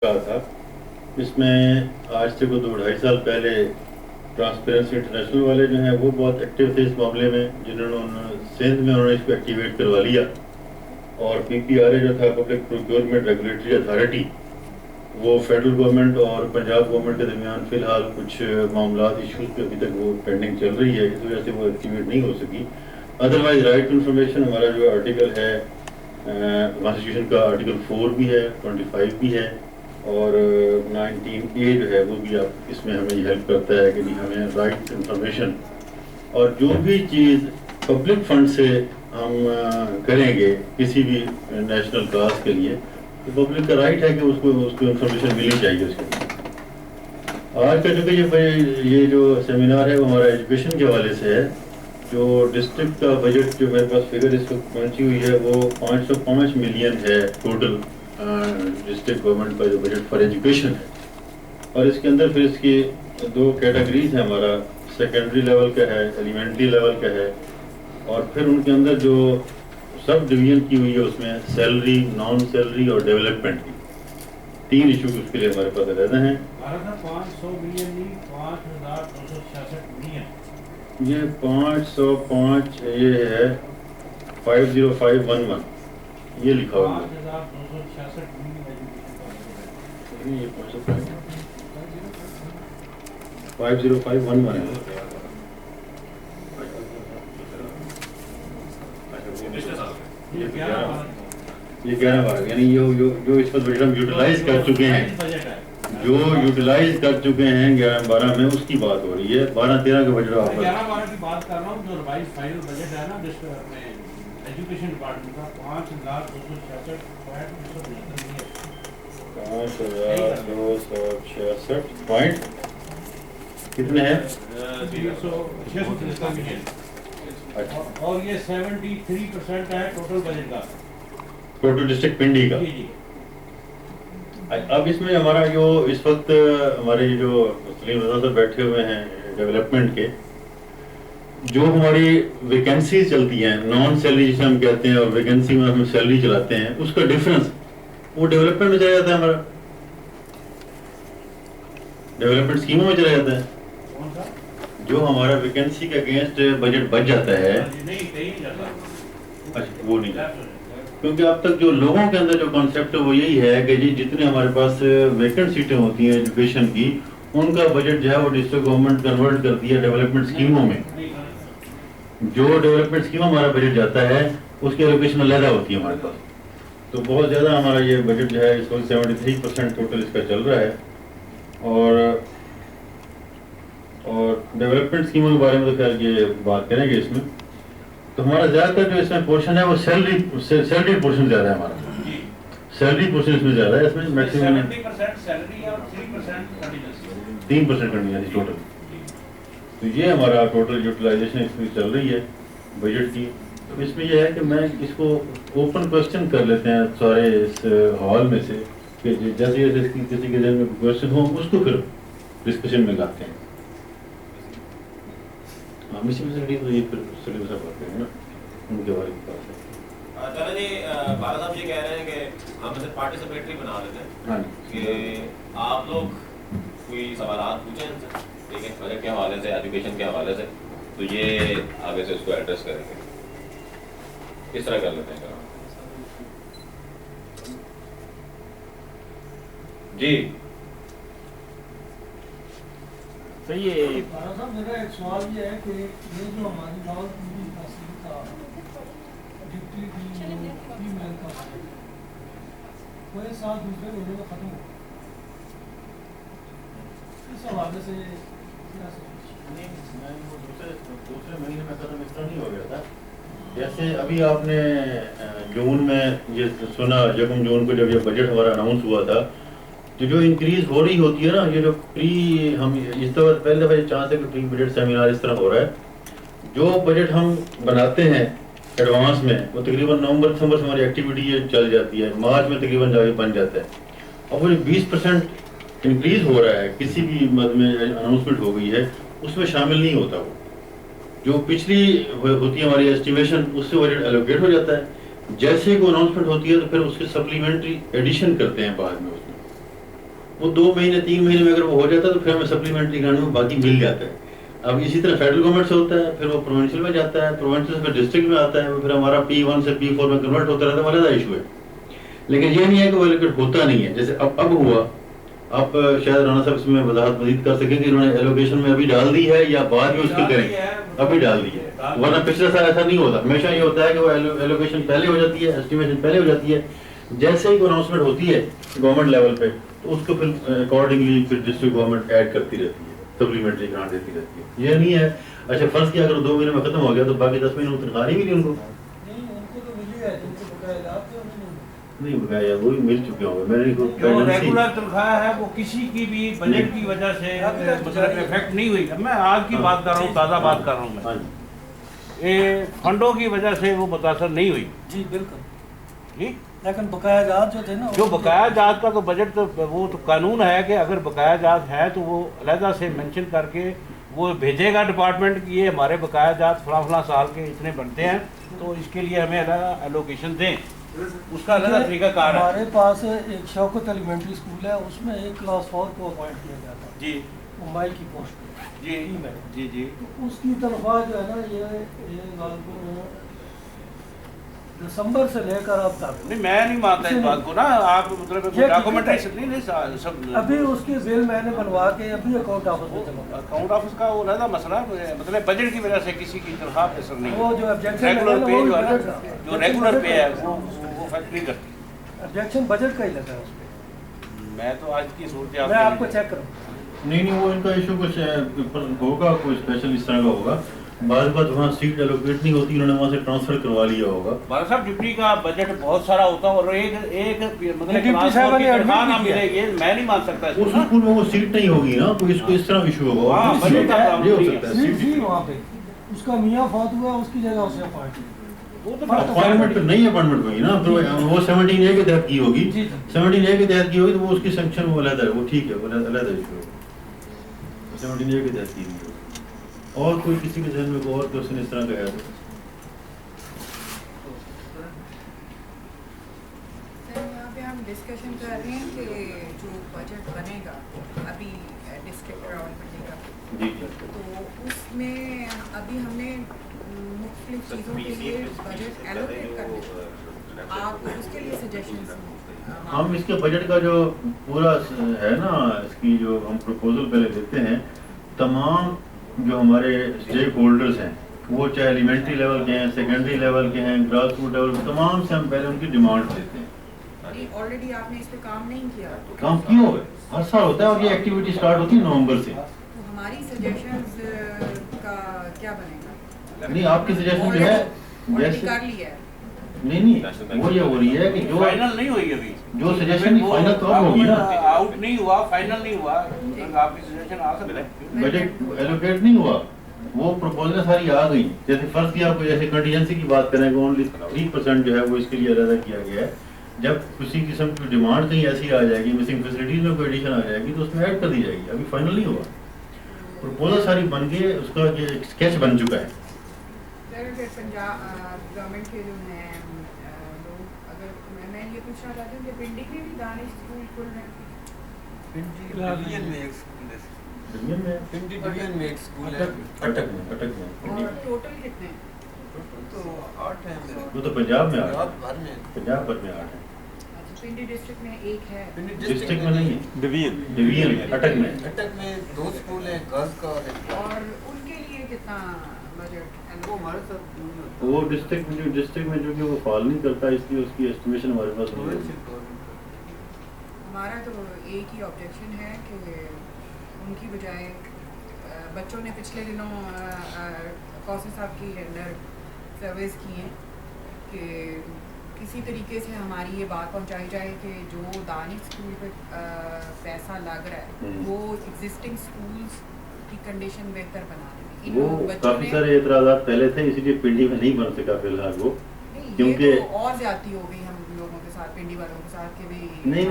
کہا تھا، اس میں آج سے کو 2-2.5 سال پہلے ٹرانسپیرنسی انٹرنیشنل والے جو ہیں وہ بہت ایکٹیو تھے اس معاملے میں، جنہوں نے سندھ میں انہوں نے اس کو ایکٹیویٹ کروا لیا، اور پی پی آر اے جو تھا پبلک پروکیورمنٹ ریگولیٹری اتھارٹی، وہ فیڈرل گورنمنٹ اور پنجاب گورنمنٹ کے درمیان فی الحال کچھ معاملات ایشوز پہ ابھی تک وہ پینڈنگ چل رہی ہے، اس وجہ سے وہ ایکٹیویٹ نہیں ہو سکی۔ ادروائز رائٹ ٹو انفارمیشن ہمارا جو آرٹیکل ہے کانسٹیٹیوشن کا آرٹیکل 4 بھی ہے، 25 بھی ہے، اور 19A جو ہے وہ بھی آپ اس میں ہمیں ہیلپ کرتا ہے کہ جی ہمیں رائٹ انفارمیشن، اور جو بھی چیز پبلک فنڈ سے ہم کریں گے کسی بھی نیشنل کاز کے لیے، تو پبلک کا رائٹ ہے کہ اس کو انفارمیشن ملنی چاہیے اس کے لیے۔ آج کا چونکہ یہ جو سیمینار ہے وہ ہمارا ایجوکیشن کے حوالے سے ہے۔ جو ڈسٹرکٹ کا بجٹ جو میرے پاس فگر اس وقت پہنچی ہوئی ہے وہ 505 ملین ہے ٹوٹل ڈسٹرکٹ گورنمنٹ کا جو بجٹ فار ایجوکیشن ہے، اور اس کے اندر پھر اس کی 2 کیٹیگریز ہیں، ہمارا سیکنڈری لیول کا ہے، ایلیمنٹری لیول کا ہے، اور پھر ان کے اندر جو سب ڈویژن کی ہوئی ہے اس میں سیلری، نان سیلری اور ڈیولپمنٹ کی 3 ایشو اس کے لیے ہمارے پاس علیحدہ ہیں۔ 500 ملین نہیں، 5266 ملین، یہ 505 یہ ہے 50511 یہ لکھا ہوا ہے۔ 5266 ملین یہ 50511 ہے۔ یہ 11/12 یعنی جو اس وقت بجٹ ہم یوٹیلائز کر چکے ہیں، جو یوٹیلائز کر چکے ہیں 11-12 میں، اس کی بات ہو رہی ہے۔ 12-13 کا بجٹ آپ 11-12 کی بات کر رہا ہوں، جو ریوائز فائنل بجٹ ہے نا ڈسٹرکٹ میں ایجوکیشن ڈپارٹمنٹ کا 5266 کتنے ہیں؟ 366 ملین، اور یہ 73% ہے ٹوٹل بجٹ کا، ٹوٹل ڈسٹرکٹ پنڈی کا۔ جی جی۔ اب اس میں ہمارا جو اس وقت ہمارے جو سلیم رضا صاحب بیٹھے ہوئے ہیں ڈیولپمنٹ کے، جو ہماری ویکنسیز چلتی ہیں، نان سیلری جسے ہم کہتے ہیں، اور ویکنسی میں ہم سیلری چلاتے ہیں، اس کا ڈفرنس وہ ڈیولپمنٹ میں چلا جاتا ہے، ہمارا ڈیولپمنٹ اسکیموں میں چلا جاتا ہے۔ کون سا؟ جو ہمارا ویکنسی کے اگینسٹ بجٹ بچ جاتا ہے، نہیں کہیں نہیں جاتا، اچھا وہ نہیں جاتا، کیونکہ اب تک جو لوگوں کے اندر جو کانسیپٹ ہے وہ یہی ہے کہ جی جتنے ہمارے پاس ویکنٹ سیٹیں ہوتی ہیں ایجوکیشن کی، ان کا بجٹ جو ہے وہ ڈسٹرکٹ گورنمنٹ کنورٹ کرتی ہے ڈیولپمنٹ اسکیموں میں۔ جو ڈیولپمنٹ اسکیم ہمارا بجٹ جاتا ہے اس کی ایلوکیشن علیحدہ ہوتی ہے ہمارے پاس، تو بہت زیادہ ہمارا یہ بجٹ جو ہے اس وقت 73% ٹوٹل اس کا چل رہا ہے۔ اور ڈیولپمنٹ اسکیموں کے بارے میں تو خیر یہ بات کریں گے اس میں، تو ہمارا زیادہ تر جو اس میں پورشن ہے وہ سیلری پورشن زیادہ ہے ہمارا، سیلری پورشن اس میں زیادہ ہے، اس میں میکسیمم 70% سیلری اور 3% کنٹینجنسی، 3% کنٹینجنسی ٹوٹل۔ تو یہ ہمارا ٹوٹل یوٹیلائزیشن اس میں چل رہی ہے بجٹ کی۔ تو اس میں یہ ہے کہ میں اس کو اوپن کوشچن کر لیتے ہیں سارے اس ہال میں سے، کہ جیسے جیسے کسی کے ذہن میں کوشچن ہو اس کو پھر ڈسکشن میں لاتے ہیں۔ ہم اسی میں سے یہ پھر سلیم صاحب بات کریں گے نا، ان کے بارے میں بات ہے۔ چلو جی، بارہ صاحب یہ کہہ رہے ہیں کہ ہم اسے پارٹیسپیٹری بنا لیتے ہیں، ہاں کہ آپ لوگ کوئی سوالات پوچھیں ان سے، ٹھیک ہے، بجٹ کے حوالے سے، ایجوکیشن کے حوالے سے، تو یہ آگے سے اس کو ایڈریس کریں گے۔ کس طرح کر لیتے ہیں کام؟ جی صحیح ہے۔ میرا ایک سوال یہ ہے کہ یہ جو ہماری بہت پوری تحصیل کا ڈپٹی فیمیل کا وہ ایک سال دوسرے مہینے میں ختم ہو، اس حوالے سے دوسرے مہینے میں ختم اس طرح نہیں ہو گیا تھا، جیسے ابھی آپ نے جون میں یہ سنا، یکم جون کو جب یہ بجٹ ہمارا اناؤنس ہوا تھا، تو جو انکریز ہو رہی ہوتی ہے نا، یہ جو ہم اس دفعہ پہلے دفعہ چانس ہے کہ پری بجٹ سیمینار اس طرح ہو رہا ہے، جو بجٹ ہم بناتے ہیں ایڈوانس میں وہ تقریباً نومبر دسمبر سے ہماری ایکٹیویٹی یہ چل جاتی ہے، مارچ میں تقریباً جا کے بن جاتا ہے، اور وہ جو 20% انکریز ہو رہا ہے کسی بھی مد میں اناؤنسمنٹ ہو گئی ہے، اس میں شامل نہیں ہوتا، وہ جو پچھلی ہوتی ہے ہماری ایسٹیمیشن اس سے بجٹ ایلوکیٹ ہو جاتا ہے، جیسے کوئی اناؤنسمنٹ ہوتی ہے تو پھر اس کے سپلیمنٹری ایڈیشن کرتے ہیں بعد میں اس میں، وہ 2 مہینے 3 مہینے میں اگر وہ ہو جاتا ہے تو پھر ہمیں سپلیمنٹری گرانٹ میں باقی مل جاتا ہے. اب اسی طرح فیڈرل گورنمنٹ سے ہوتا ہے, پھر وہ پروونشل میں جاتا ہے, پروونشل سے پھر ڈسٹرکٹ میں آتا ہے, پھر ہمارا P1 سے P4 میں کنورٹ ہوتا رہتا ہے, علیحدہ ایشو ہے. لیکن یہ نہیں ہے کہ وہ ایلوکیٹ ہوتا نہیں ہے. جیسے اب ہوا, آپ شاید رانا صاحب اس میں وضاحت مزید کر سکیں کہ انہوں نے ایلوکیشن میں ابھی ڈال دی ہے یا بعد میں اس کی کریں. ابھی ڈال دی ہے, ورنہ پچھلے سال ایسا نہیں ہوتا. ہمیشہ یہ ہوتا ہے کہ وہ ایلوکیشن پہلے ہو جاتی ہے, ایسٹیمیشن پہلے ہو جاتی ہے, جیسے ہی کوئی اناؤنسمنٹ ہوتی ہے گورنمنٹ لیول پہ تو اس کو پھر اکارڈنگلی پھر ڈسٹرکٹ گورنمنٹ ایڈ کرتی رہتی ہے, سپلیمنٹری گرانٹ دیتی رہتی ہے. یہ نہیں ہے اچھا فرض کیا اگر 2 مہینے میں ختم ہو گیا تو باقی 10 مہینے تنخواہ نہیں ملی ان کو. نہیں بقایا وہ بھی مل چکے ہوں گے. میرے جو ریگولر تنخواہ ہے وہ کسی کی بھی بجٹ کی وجہ سے مطلب افیکٹ نہیں ہوئی. میں آج کی بات کر رہا ہوں, تازہ بات کر رہا ہوں میں. یہ فنڈوں کی وجہ سے وہ متاثر نہیں ہوئی. جی بالکل. ٹھیک, لیکن بقایا جات جو تھے نا, جو بقایا جات کا تو بجٹ تو وہ تو قانون ہے کہ اگر بقایا جات ہے تو وہ علیحدہ سے مینشن کر کے وہ بھیجے گا ڈپارٹمنٹ کی یہ ہمارے بقایا جات فلاں فلاں سال کے اتنے بنتے ہیں تو اس کے لیے ہمیں علیحدہ ایلوکیشن دیں. اس کا الگ طریقہ کار ہے. ہمارے پاس ایک شوکت ایلیمنٹری اسکول ہے, اس میں ایک کلاس 4 کو اپوائنٹ کیا جاتا ہے. جی وہ مائی کی پوسٹ پہ. جی جی جی. اس کی تنخواہ جو ہے نا یہ دسمبر سے لے کر اب تک. نہیں میں نہیں مانتا اس بات کو نا. آپ مطلب ڈاکومنٹری نہیں سب ابھی اس کی بل میں نے بنوا کے ابھی اکاؤنٹ آفس میں جمع. اکاؤنٹ آفس کا وہ علیحدہ مسئلہ ہے, مطلب بجٹ کی وجہ سے کسی کی تنخواہ پہ اثر نہیں. وہ جو آبجیکشن ریگولر پے جو ہے نا, جو ریگولر پے ہے وہ افیکٹ نہیں کرتی. آبجیکشن بجٹ کا ہی لگا ہے اس پہ. میں تو آج کی صورت میں آپ کو چیک کروں. نہیں وہ ان کا ایشو کچھ ہوگا, کوئی اسپیشل اس طرح کا ہوگا. بعض بات وہاں سیٹ ایلوکیٹ نہیں ہوتی, انہوں نے وہاں سے ٹرانسفر کروا لیا ہوگا. بارہ صاحب ڈپٹی کا بجٹ بہت سارا ہوتا ہے اور ایک مطلب ڈپٹی صاحب نے تنخواہ نہ ملے, یہ میں نہیں مان سکتا. اس اسکول میں وہ سیٹ نہیں ہوگی نا, کوئی اس کو اس طرح ایشو ہوگا. ہاں بجٹ کا یہ ہو سکتا ہے سیٹ تھی وہاں پہ, اس کا میاں فوت ہوا, اس کی جگہ اسے اپوائنٹ. وہ تو اپوائنٹمنٹ تو نہیں اپوائنٹمنٹ ہوگی نا, وہ 17A کے تحت کی ہوگی. 17A کے تحت کی ہوگی تو وہ اس کی سینکشن وہ علیحدہ ہے, وہ ٹھیک ہے, وہ علیحدہ ایشو ہوگا. 17A کے تحت کی ہوگی. اور کوئی کسی کے ذہن میں کوئی اور کوشچن اس طرح کا ہے تو یہاں پہ ہم ڈسکشن کر رہے ہیں کہ جو بجٹ بنے گا ابھی ڈسٹرکٹ راولپنڈی کا, جی تو اس میں ابھی ہم نے مختلف چیزوں کے لیے بجٹ ایلوکیٹ کرنا ہے. آپ اس کے لیے سجیشنز ہم اس کے بجٹ کا جو پورا ہے نا, اس کی جو ہم پروپوزل پہلے دیتے ہیں, تمام جو ہمارے اسٹیک ہولڈرز ہیں وہ چاہے ایلیمنٹری لیول کے ہیں, سیکنڈری لیول کے ہیں, گراس روٹ لیول کے, تمام سے ہم پہلے ان کی ڈیمانڈ دیتے ہیں. آلریڈی آپ نے اس پہ کام نہیں کیا. کام کیوں ہے, ہر سال ہوتا ہے, اور یہ ایکٹیویٹی سٹارٹ ہوتی ہے نومبر سے. تو ہماری سجیشنز کا کیا بنے گا؟ نہیں آپ کی سجیشن جو ہے آلریڈی کر لیا ہے. نہیں وہ یہ ہو رہی ہے کہ جو فائنل نہیں ہوئی ابھی, جو سجیشن فائنل تو اب ہوگی نا, آؤٹ نہیں ہوا, فائنل نہیں ہوا. آپ کی سجیشن آ سکتا ہے. بجٹ ایلوکیٹ نہیں ہوا, وہ پروپوزل ساری آ گئی. جیسے فرض کیا آپ جیسے کنٹینجنسی کی بات کریں کہ اونلی 3% جو ہے وہ اس کے لیے علیحدہ کیا گیا ہے. جب کسی قسم کی ڈیمانڈ کہیں ایسی آ جائے گی, مسنگ فیسلٹیز میں کوئی ایڈیشن آ جائے گی تو اس میں ایڈ کر دی جائے گی. ابھی فائنل نہیں ہوا, پروپوزل ساری بن کے اس کا اسکیچ بن چکا ہے. پنجاب گورنمنٹ کے جو ہیں لوگ, اگر میں یہ پوچھنا چاہتی ہوں کہ پنڈی میں بھی دانش اسکول کھل رہے ہیں. اور ٹوٹل کتنے ہیں؟ وہ تو پنجاب میں 8 ہے, پنجاب بھر میں 8 ہے. پنڈی ڈسٹرکٹ میں ایک ہے, ڈسٹرکٹ میں نہیں ہے, ڈویژن اٹک میں 2 اسکول ہیں, گرلز کا. اور ان کے لیے کتنا بجٹ؟ وہ ہمارے ساتھ وہ ڈسٹرکٹ میں جو کہ وہ فال نہیں کرتا, اس لیے اس کی ایسٹیمیشن ہمارے پاس نہیں ہے. ہمارا تو ایک ہی آبجیکشن ہے کہ ان کی بجائے بچوں نے پچھلے دنوں قوسی صاحب کی انڈر سروس کی ہیں کہ کسی طریقے سے ہماری یہ بات پہنچائی جائے کہ جو دانش اسکول پہ پیسہ لگ رہا ہے وہ ایگزسٹنگ اسکولس کی کنڈیشن بہتر بنا رہے ہیں. وہ کافی سارے اعتراضات پہلے تھے, اسی لیے پنڈی میں نہیں بن سکا فی الحال وہ, کیونکہ اور زیادتی ہو گئی ہم لوگوں کے ساتھ, پنڈی والوں کے ساتھ, کہ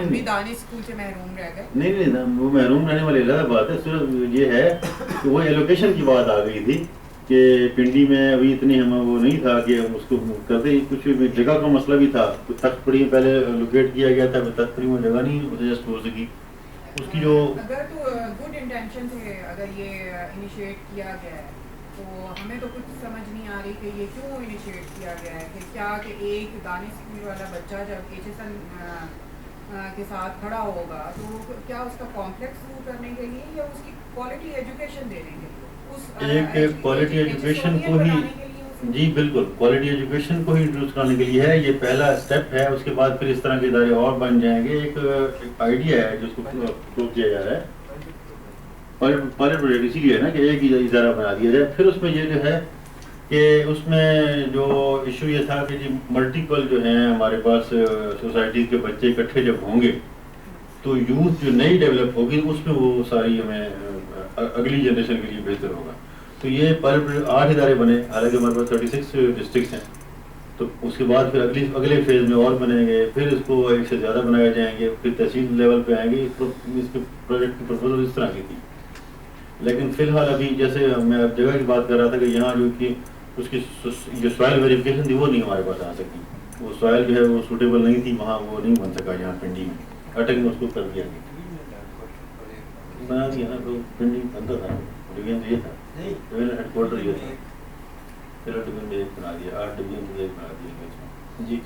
بھی دانش اسکول سے محروم رہ گئے. نہیں وہ محروم رہنے والی علیحدہ بات ہے. صرف یہ ہے کہ وہ ایلوکیشن کی بات آ گئی تھی کہ پنڈی میں ابھی اتنی ہم وہ نہیں تھا کہ اس کو کرتے, کچھ جگہ کا مسئلہ بھی تھا. تخت پڑی میں پہلے لوکیٹ کیا گیا تھا, تخت پڑی میں جگہ نہیں ایڈجسٹ ہو سکی, اس کی جو اگر تو گڈ انٹینشن سے اگر یہ انیشیٹ کیا گیا ہے تو ہمیں تو کچھ سمجھ نہیں آ رہی کہ یہ کیوں انیشیٹ کیا گیا ہے، کہ کیا کہ ایک دانش اسکول والا بچہ جب ایچ ایس ایل کے ساتھ کھڑا ہوگا تو کیا اس کا کمپلیکس دور کرنے کے لیے یا اس کی کوالٹی ایجوکیشن دینے کے لیے، ایک کوالٹی ایجوکیشن کو ہی، جی بالکل کوالٹی ایجوکیشن کو ہی انٹروڈیوس کرنے کے لیے ہے، یہ پہلا اسٹیپ ہے. اس کے بعد پھر اس طرح کے ادارے اور بن جائیں گے. ایک آئیڈیا ہے جس کو پروو کیا جا رہا ہے پائلٹ پروجیکٹ، اسی لیے ہے نا کہ ایک ہی ادارہ بنا دیا جائے. پھر اس میں یہ جو ہے کہ اس میں جو ایشو یہ تھا کہ جی ملٹیپل جو ہیں ہمارے پاس سوسائٹیز کے بچے اکٹھے جب ہوں گے تو یوتھ جو نئی ڈیولپ ہوگی اس میں وہ ساری ہمیں اگلی جنریشن کے لیے بہتر ہوگا. تو یہ 8 ادارے بنے، حالانکہ ہمارے پاس 36 ڈسٹرکٹس ہیں. تو اس کے بعد پھر اگلے فیز میں اور بنیں گے، پھر اس کو ایک سے زیادہ بنائے جائیں گے، پھر تحصیل لیول پہ آئیں گے. اس کے پروجیکٹ کی پرپوزل اس طرح کی تھی. لیکن فی الحال ابھی جیسے میں جگہ کی بات کر رہا تھا کہ یہاں جو کہ اس کی جو سوائل ویریفیکیشن تھی وہ نہیں ہمارے پاس آ سکی. وہ سوائل جو ہے وہ سوٹیبل نہیں تھی، وہاں وہ نہیں بن سکا. یہاں پنڈی میں اٹک میں اس کو کر دیا گیا، بنا دیا نا. تو پنڈی بنتا تھا، ڈویژن یہ تھا، ڈویژن ہیڈ کوارٹر یہ تھا، پھر ڈویژن میں ایک بنا دیا، 8 ڈویژن سے ایک بنا دیا. جی